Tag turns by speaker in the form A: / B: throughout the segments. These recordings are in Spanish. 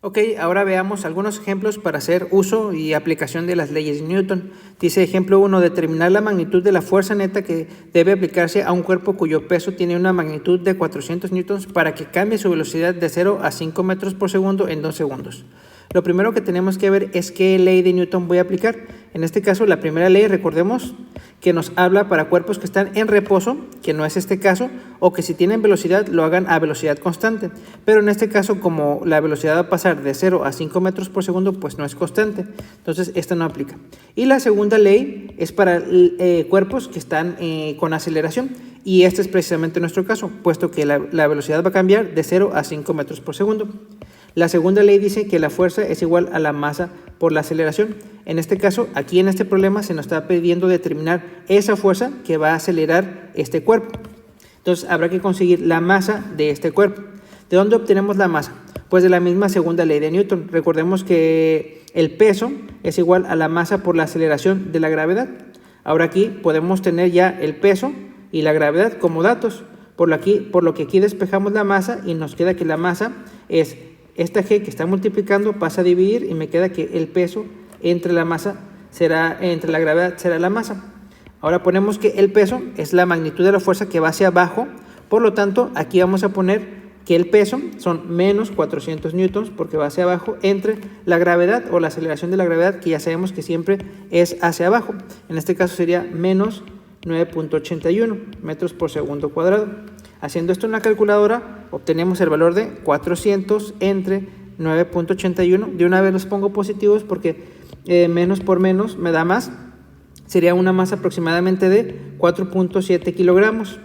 A: Ok, ahora veamos algunos ejemplos para hacer uso y aplicación de las leyes de Newton. Dice ejemplo 1, determinar la magnitud de la fuerza neta que debe aplicarse a un cuerpo cuyo peso tiene una magnitud de 400 newtons para que cambie su velocidad de 0 a 5 metros por segundo en 2 segundos. Lo primero que tenemos que ver es qué ley de Newton voy a aplicar. En este caso, la primera ley, recordemos que nos habla para cuerpos que están en reposo, que no es este caso, o que si tienen velocidad lo hagan a velocidad constante. Pero en este caso, como la velocidad va a pasar de 0 a 5 metros por segundo, pues no es constante. Entonces, esta no aplica. Y la segunda ley es para cuerpos que están con aceleración. Y este es precisamente nuestro caso, puesto que la velocidad va a cambiar de 0 a 5 metros por segundo. La segunda ley dice que la fuerza es igual a la masa por la aceleración. En este caso, aquí en este problema se nos está pidiendo determinar esa fuerza que va a acelerar este cuerpo. Entonces, habrá que conseguir la masa de este cuerpo. ¿De dónde obtenemos la masa? Pues de la misma segunda ley de Newton. Recordemos que el peso es igual a la masa por la aceleración de la gravedad. Ahora aquí podemos tener ya el peso y la gravedad como datos. Por lo que aquí despejamos la masa y nos queda que la masa es esta g que está multiplicando, pasa a dividir y me queda que el peso entre la gravedad será la masa. Ahora ponemos que el peso es la magnitud de la fuerza que va hacia abajo, por lo tanto aquí vamos a poner que el peso son menos 400 newtons porque va hacia abajo entre la gravedad o la aceleración de la gravedad, que ya sabemos que siempre es hacia abajo. En este caso sería menos 9.81 metros por segundo cuadrado. Haciendo esto en la calculadora obtenemos el valor de 400 entre 9.81. De una vez los pongo positivos porque menos por menos me da más. Sería una masa aproximadamente de 4.7 kilogramos.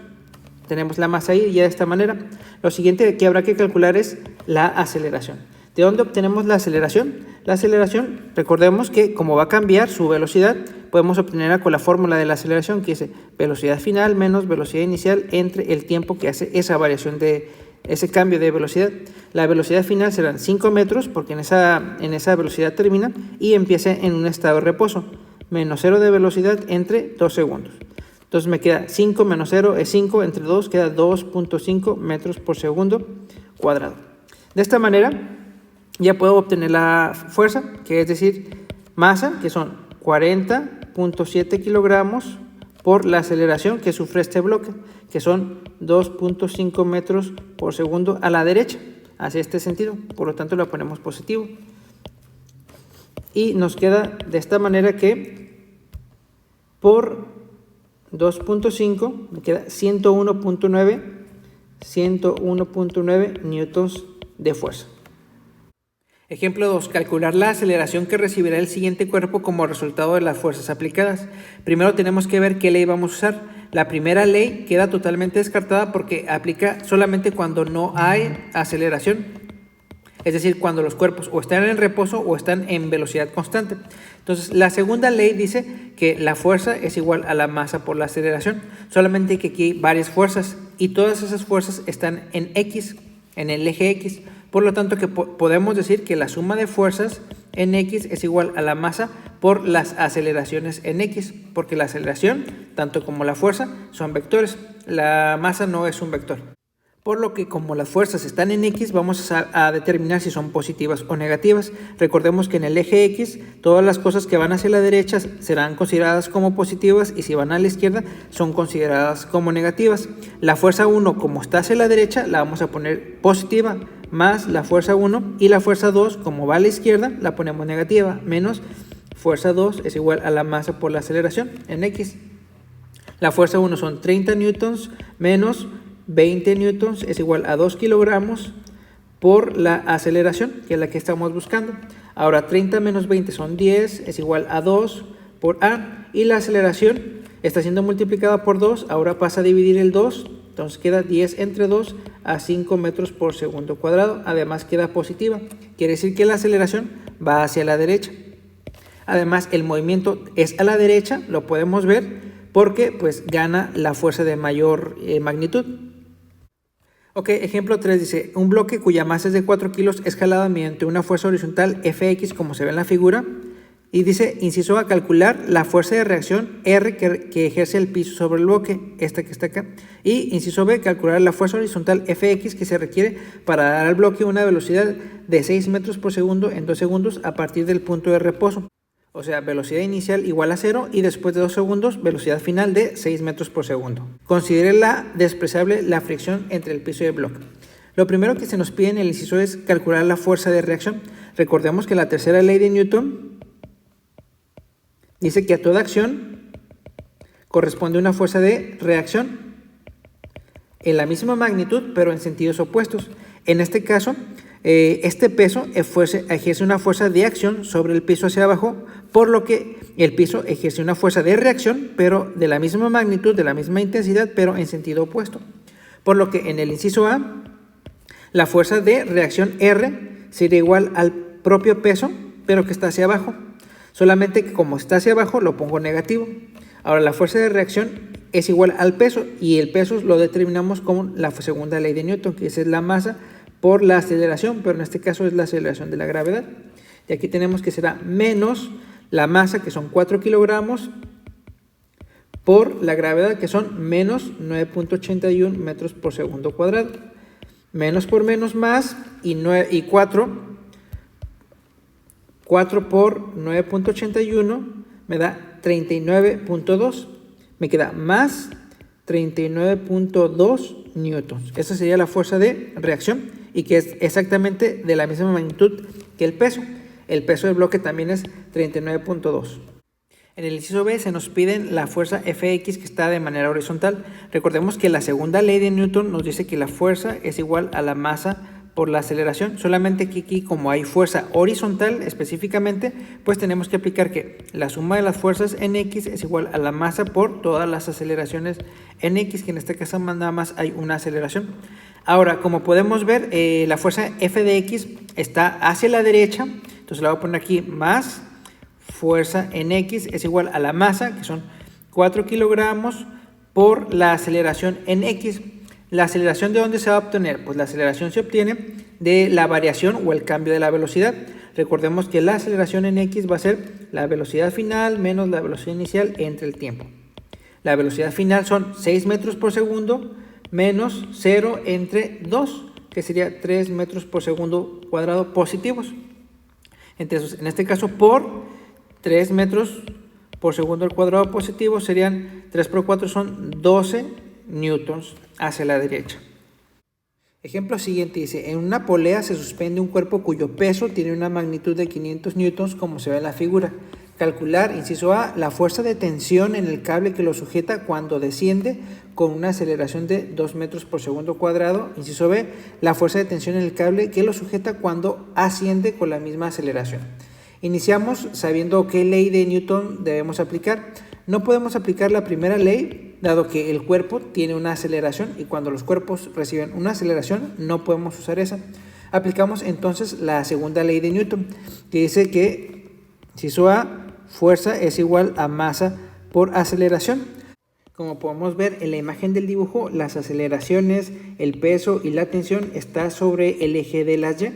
A: Tenemos la masa ahí ya de esta manera. Lo siguiente que habrá que calcular es la aceleración. ¿De dónde obtenemos la aceleración? La aceleración, recordemos que como va a cambiar su velocidad, podemos obtenerla con la fórmula de la aceleración, que es velocidad final menos velocidad inicial entre el tiempo que hace esa variación de ese cambio de velocidad. La velocidad final serán 5 metros, porque en esa velocidad termina y empieza en un estado de reposo, menos 0 de velocidad entre 2 segundos. Entonces me queda 5 menos 0 es 5, entre 2 queda 2.5 metros por segundo cuadrado. De esta manera ya puedo obtener la fuerza, que es decir, masa, que son 40.7 kilogramos por la aceleración que sufre este bloque, que son 2.5 metros por segundo a la derecha, hacia este sentido, por lo tanto lo ponemos positivo. Y nos queda de esta manera que por 2.5 me queda 101.9 newtons de fuerza. Ejemplo 2. Calcular la aceleración que recibirá el siguiente cuerpo como resultado de las fuerzas aplicadas. Primero tenemos que ver qué ley vamos a usar. La primera ley queda totalmente descartada porque aplica solamente cuando no hay aceleración. Es decir, cuando los cuerpos o están en reposo o están en velocidad constante. Entonces, la segunda ley dice que la fuerza es igual a la masa por la aceleración. Solamente que aquí hay varias fuerzas y todas esas fuerzas están en X, en el eje X. Por lo tanto, que podemos decir que la suma de fuerzas en X es igual a la masa por las aceleraciones en X, porque la aceleración, tanto como la fuerza, son vectores. La masa no es un vector. Por lo que como las fuerzas están en X, vamos a determinar si son positivas o negativas. Recordemos que en el eje X, todas las cosas que van hacia la derecha serán consideradas como positivas y si van a la izquierda son consideradas como negativas. La fuerza 1, como está hacia la derecha, la vamos a poner positiva, más la fuerza 1, y la fuerza 2, como va a la izquierda, la ponemos negativa, menos fuerza 2 es igual a la masa por la aceleración en X. La fuerza 1 son 30 newtons menos 20 newtons es igual a 2 kilogramos por la aceleración, que es la que estamos buscando. Ahora 30 menos 20 son 10, es igual a 2 por A, y la aceleración está siendo multiplicada por 2, ahora pasa a dividir el 2, entonces queda 10 entre 2 a 5 metros por segundo cuadrado, además queda positiva, quiere decir que la aceleración va hacia la derecha. Además el movimiento es a la derecha, lo podemos ver porque pues gana la fuerza de mayor magnitud. Ok, ejemplo 3 dice, un bloque cuya masa es de 4 kilos es jalado mediante una fuerza horizontal Fx, como se ve en la figura, Y dice, inciso A, calcular la fuerza de reacción R que ejerce el piso sobre el bloque, esta que está acá. Y inciso B, calcular la fuerza horizontal Fx que se requiere para dar al bloque una velocidad de 6 metros por segundo en 2 segundos a partir del punto de reposo. O sea, velocidad inicial igual a 0 y después de 2 segundos, velocidad final de 6 metros por segundo. Considere despreciable la fricción entre el piso y el bloque. Lo primero que se nos pide en el inciso es calcular la fuerza de reacción. Recordemos que la tercera ley de Newton dice que a toda acción corresponde una fuerza de reacción en la misma magnitud, pero en sentidos opuestos. En este caso, este peso ejerce una fuerza de acción sobre el piso hacia abajo, por lo que el piso ejerce una fuerza de reacción, pero de la misma magnitud, de la misma intensidad, pero en sentido opuesto. Por lo que en el inciso A, la fuerza de reacción R sería igual al propio peso, pero que está hacia abajo. Solamente que como está hacia abajo, lo pongo negativo. Ahora, la fuerza de reacción es igual al peso, y el peso lo determinamos con la segunda ley de Newton, que es la masa por la aceleración, pero en este caso es la aceleración de la gravedad. Y aquí tenemos que será menos la masa, que son 4 kilogramos, por la gravedad, que son menos 9.81 metros por segundo cuadrado. Menos por menos más, y 4 por 9.81 me da 39.2. Me queda más 39.2 newtons. Esa sería la fuerza de reacción, y que es exactamente de la misma magnitud que el peso. El peso del bloque también es 39.2. En el inciso B se nos piden la fuerza Fx que está de manera horizontal. Recordemos que la segunda ley de Newton nos dice que la fuerza es igual a la masa por la aceleración, solamente que aquí, como hay fuerza horizontal específicamente, pues tenemos que aplicar que la suma de las fuerzas en X es igual a la masa por todas las aceleraciones en X, que en este caso nada más hay una aceleración. Ahora, como podemos ver, la fuerza F de X está hacia la derecha, entonces la voy a poner aquí, más fuerza en X es igual a la masa, que son 4 kilogramos, por la aceleración en X. ¿La aceleración de dónde se va a obtener? Pues la aceleración se obtiene de la variación o el cambio de la velocidad. Recordemos que la aceleración en X va a ser la velocidad final menos la velocidad inicial entre el tiempo. La velocidad final son 6 metros por segundo menos 0 entre 2, que sería 3 metros por segundo cuadrado positivos. Entonces, en este caso, por 3 metros por segundo al cuadrado positivo serían 3 por 4 son 12 newtons hacia la derecha. Ejemplo siguiente dice, en una polea se suspende un cuerpo cuyo peso tiene una magnitud de 500 newtons como se ve en la figura. Calcular, inciso A, la fuerza de tensión en el cable que lo sujeta cuando desciende con una aceleración de 2 metros por segundo cuadrado. Inciso B, la fuerza de tensión en el cable que lo sujeta cuando asciende con la misma aceleración. Iniciamos sabiendo qué ley de Newton debemos aplicar. No podemos aplicar la primera ley, dado que el cuerpo tiene una aceleración, y cuando los cuerpos reciben una aceleración no podemos usar esa. Aplicamos entonces la segunda ley de Newton, que dice que, inciso A, fuerza es igual a masa por aceleración. Como podemos ver en la imagen del dibujo, las aceleraciones, el peso y la tensión está sobre el eje de las Y.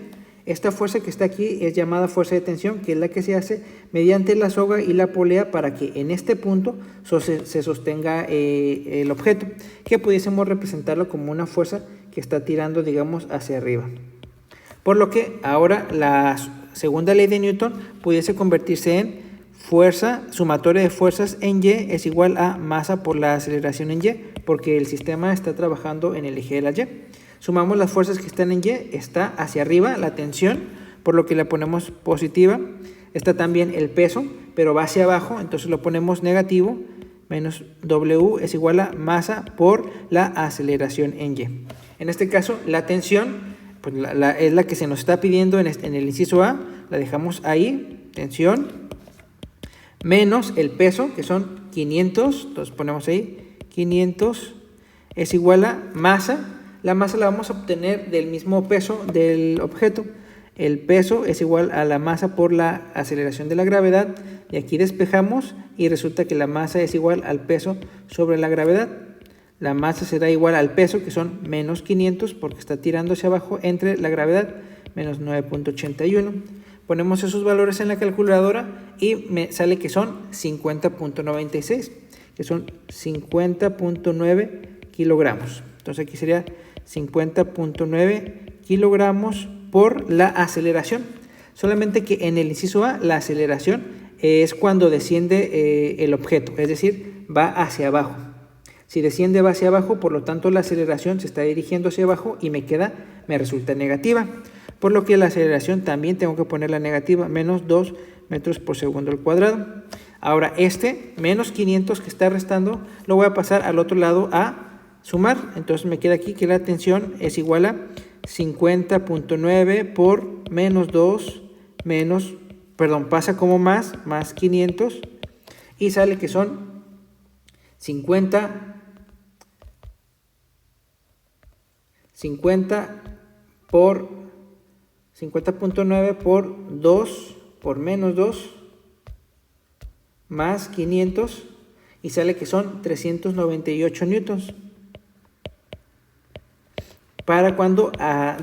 A: Esta fuerza que está aquí es llamada fuerza de tensión, que es la que se hace mediante la soga y la polea para que en este punto se sostenga el objeto, que pudiésemos representarlo como una fuerza que está tirando, digamos, hacia arriba. Por lo que ahora la segunda ley de Newton pudiese convertirse en fuerza sumatoria de fuerzas en Y es igual a masa por la aceleración en Y, porque el sistema está trabajando en el eje de la Y. Sumamos las fuerzas que están en Y, está hacia arriba la tensión, por lo que la ponemos positiva. Está también el peso, pero va hacia abajo, entonces lo ponemos negativo, menos W es igual a masa por la aceleración en Y. En este caso, la tensión pues es la que se nos está pidiendo en el inciso A, la dejamos ahí, tensión, menos el peso, que son 500, entonces ponemos ahí, 500 es igual a masa. La masa la vamos a obtener del mismo peso del objeto. El peso es igual a la masa por la aceleración de la gravedad. Y aquí despejamos y resulta que la masa es igual al peso sobre la gravedad. La masa será igual al peso, que son menos 500 porque está tirando hacia abajo entre la gravedad, menos 9.81. Ponemos esos valores en la calculadora y me sale que son 50.96, que son 50.9 kilogramos. Entonces aquí sería 50.9 kilogramos por la aceleración. Solamente que en el inciso A la aceleración es cuando desciende el objeto, es decir, va hacia abajo. Si desciende va hacia abajo, por lo tanto la aceleración se está dirigiendo hacia abajo y me resulta negativa. Por lo que la aceleración también tengo que ponerla negativa, menos 2 metros por segundo al cuadrado. Ahora menos 500 que está restando, lo voy a pasar al otro lado a sumar. Entonces me queda aquí que la tensión es igual a 50.9 por menos 2 pasa como más 500 y sale que son 50.9 por 2 por menos 2 más 500 y sale que son 398 newtons para cuando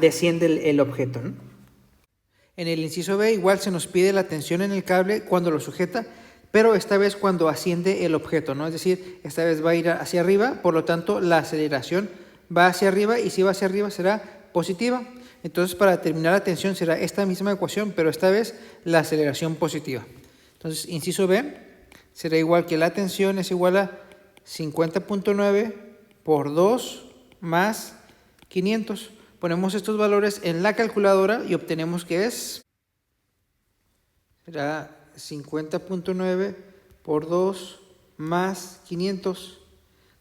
A: desciende el objeto, ¿no? En el inciso B igual se nos pide la tensión en el cable cuando lo sujeta, pero esta vez cuando asciende el objeto, ¿no? Es decir, esta vez va a ir hacia arriba, por lo tanto la aceleración va hacia arriba y si va hacia arriba será positiva. Entonces para determinar la tensión será esta misma ecuación, pero esta vez la aceleración positiva. Entonces inciso B será igual que la tensión es igual a 50.9 por 2 más 500. Ponemos estos valores en la calculadora y obtenemos que será 50.9 por 2 más 500,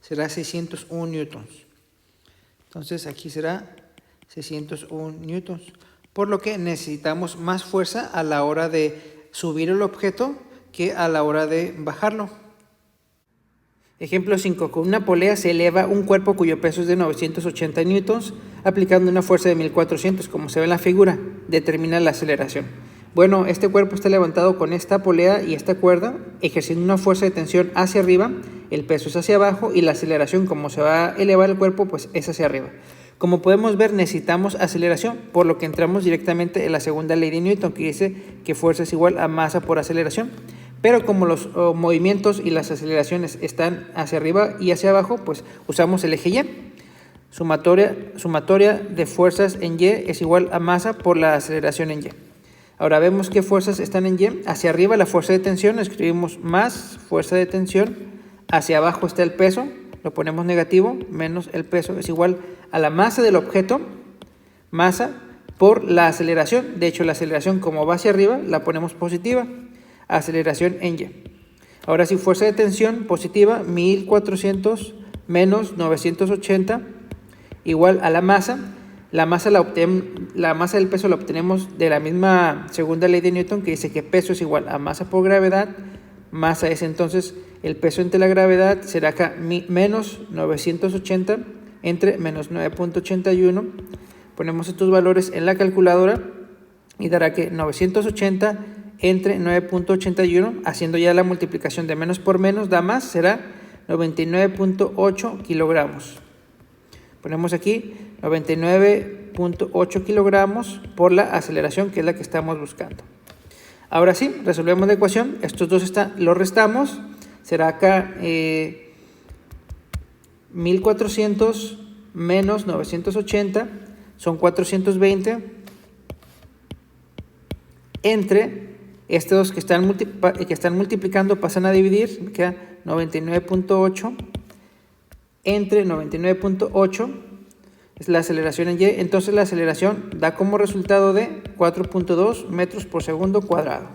A: será 601 newtons. Entonces aquí será 601 newtons, por lo que necesitamos más fuerza a la hora de subir el objeto que a la hora de bajarlo. Ejemplo 5. Con una polea se eleva un cuerpo cuyo peso es de 980 newtons, aplicando una fuerza de 1400, como se ve en la figura. Determina la aceleración. Bueno, este cuerpo está levantado con esta polea y esta cuerda, ejerciendo una fuerza de tensión hacia arriba, el peso es hacia abajo y la aceleración, como se va a elevar el cuerpo, pues es hacia arriba. Como podemos ver, necesitamos aceleración, por lo que entramos directamente en la segunda ley de Newton, que dice que fuerza es igual a masa por aceleración. Pero como los movimientos y las aceleraciones están hacia arriba y hacia abajo, pues usamos el eje Y. Sumatoria de fuerzas en Y es igual a masa por la aceleración en Y. Ahora vemos qué fuerzas están en Y. Hacia arriba la fuerza de tensión, escribimos más fuerza de tensión. Hacia abajo está el peso, lo ponemos negativo, menos el peso es igual a la masa del objeto, masa por la aceleración. De hecho, la aceleración como va hacia arriba la ponemos positiva. Aceleración en Y. Ahora sí, fuerza de tensión positiva, 1400 menos 980 igual a la masa. La masa del peso la obtenemos de la misma segunda ley de Newton, que dice que peso es igual a masa por gravedad. Masa es entonces el peso entre la gravedad, será acá menos 980 entre menos 9.81. Ponemos estos valores en la calculadora y dará que 980 entre 9.81, haciendo ya la multiplicación de menos por menos, da más, será 99.8 kilogramos. Ponemos aquí 99.8 kilogramos por la aceleración, que es la que estamos buscando. Ahora sí, resolvemos la ecuación. Estos dos los restamos. Será acá 1400 menos 980, son 420, entre estos dos que están multiplicando pasan a dividir, me queda 99.8 entre 99.8 es la aceleración en Y, entonces la aceleración da como resultado de 4.2 metros por segundo cuadrado.